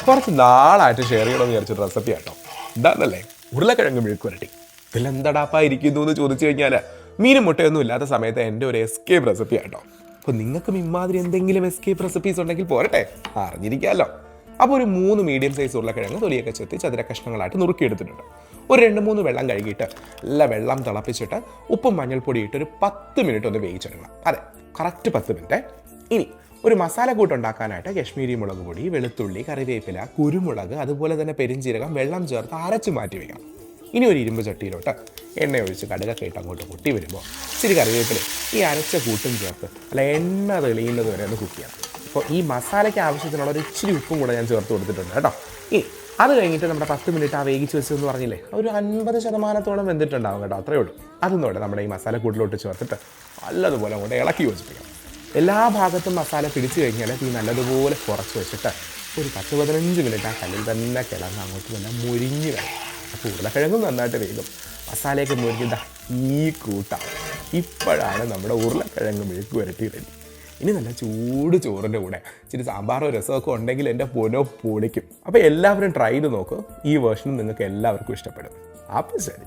കുറച്ച് നാളായിട്ട് ഷെയർ ചെയ്യണമെന്ന് വിചാരിച്ചൊരു റെസിപ്പി കേട്ടോ. എന്താണെന്നല്ലേ, ഉരുളക്കിഴങ്ങ് മെഴുക്ക് വരട്ടി. ഇതിലെന്തടാപ്പാ ഇരിക്കുന്നു എന്ന് ചോദിച്ചു കഴിഞ്ഞാൽ മീനും മുട്ടയൊന്നും ഇല്ലാത്ത സമയത്ത് എൻ്റെ ഒരു എസ്കേപ്പ് റെസിപ്പി കേട്ടോ. അപ്പോൾ നിങ്ങൾക്കും ഇമാതിരി എന്തെങ്കിലും എസ്കേപ്പ് റെസിപ്പീസ് ഉണ്ടെങ്കിൽ പോരട്ടെ, അറിഞ്ഞിരിക്കാമല്ലോ. അപ്പോൾ ഒരു 3 മീഡിയം സൈസ് ഉരുളക്കിഴങ്ങ് തൊലിയൊക്കെ ചെത്തി ചതുര കഷ്ണങ്ങളായിട്ട് നുറുക്കിയെടുത്തിട്ടുണ്ട്. ഒരു 2-3 വെള്ളം കഴുകിയിട്ട് നല്ല വെള്ളം തിളപ്പിച്ചിട്ട് ഉപ്പും മഞ്ഞൾപ്പൊടി ഇട്ട് ഒരു 10 മിനിറ്റ് ഒന്ന് വേവിച്ചെടുക്കണം. അതെ, കറക്റ്റ് 10 മിനിറ്റ്. ഇനി ഒരു മസാല കൂട്ടുണ്ടാക്കാനായിട്ട് കശ്മീരി മുളക് പൊടി, വെളുത്തുള്ളി, കറിവേപ്പില, കുരുമുളക്, അതുപോലെ തന്നെ പെരിഞ്ചീരകം വെള്ളം ചേർത്ത് അരച്ച് മാറ്റി വയ്ക്കണം. ഇനി ഒരു ഇരുമ്പ് ചട്ടിയിലോട്ട് എണ്ണ ഒഴിച്ച് കടുകൊക്കെ ഇട്ട് അങ്ങോട്ട് പൊട്ടി വരുമ്പോൾ ഇച്ചിരി കറിവേപ്പില ഈ അരച്ച കൂട്ടും ചേർത്ത് അല്ല എണ്ണ തെളിയുന്നത് വരെ ഒന്ന് കുക്ക് ചെയ്യാം. അപ്പോൾ ഈ മസാലയ്ക്ക് ആവശ്യത്തിനുള്ള ഒരു ഇച്ചിരി ഉപ്പും കൂടെ ഞാൻ ചേർത്ത് കൊടുത്തിട്ടുണ്ട് കേട്ടോ. ഇനി അത് കഴിഞ്ഞിട്ട് നമ്മുടെ 10 മിനിറ്റ് ആ വേവിച്ച് വെച്ചതെന്ന് പറഞ്ഞില്ലേ, ഒരു 50% വെന്തിട്ടുണ്ടാവും കേട്ടോ, അത്രയേ ഉള്ളൂ. അതൊന്നുകൂടെ നമ്മുടെ ഈ മസാല കൂട്ടിലോട്ട് ചേർത്തിട്ട് നല്ലതുപോലെ അങ്ങോട്ട് ഇളക്കി യോജിപ്പിക്കണം. എല്ലാ ഭാഗത്തും മസാല പിടിച്ചു കഴിഞ്ഞാൽ തീ നല്ലതുപോലെ കുറച്ച് വെച്ചിട്ട് ഒരു 10-15 മിനിറ്റ് ആ കല്ലിൽ തന്നെ കിടന്ന് അങ്ങോട്ട് തന്നെ മുരിഞ്ഞ് വരും. അപ്പോൾ ഉരുളക്കിഴങ്ങും നന്നായിട്ട് വേഗം മസാലയൊക്കെ മുരിഞ്ഞ ഈ കൂട്ടാണ്. ഇപ്പോഴാണ് നമ്മുടെ ഉരുളക്കിഴങ്ങ് മെഴുക്ക് വരട്ടി റെഡി. ഇനി നല്ല ചൂട് ചോറിൻ്റെ കൂടെ ഇച്ചിരി സാമ്പാറോ രസമൊക്കെ ഉണ്ടെങ്കിൽ എൻ്റെ പൊനോ പൊളിക്കും. അപ്പോൾ എല്ലാവരും ട്രൈ ചെയ്ത് നോക്കും. ഈ വേർഷനും നിങ്ങൾക്ക് എല്ലാവർക്കും ഇഷ്ടപ്പെടും. അപ്പോൾ ശരി.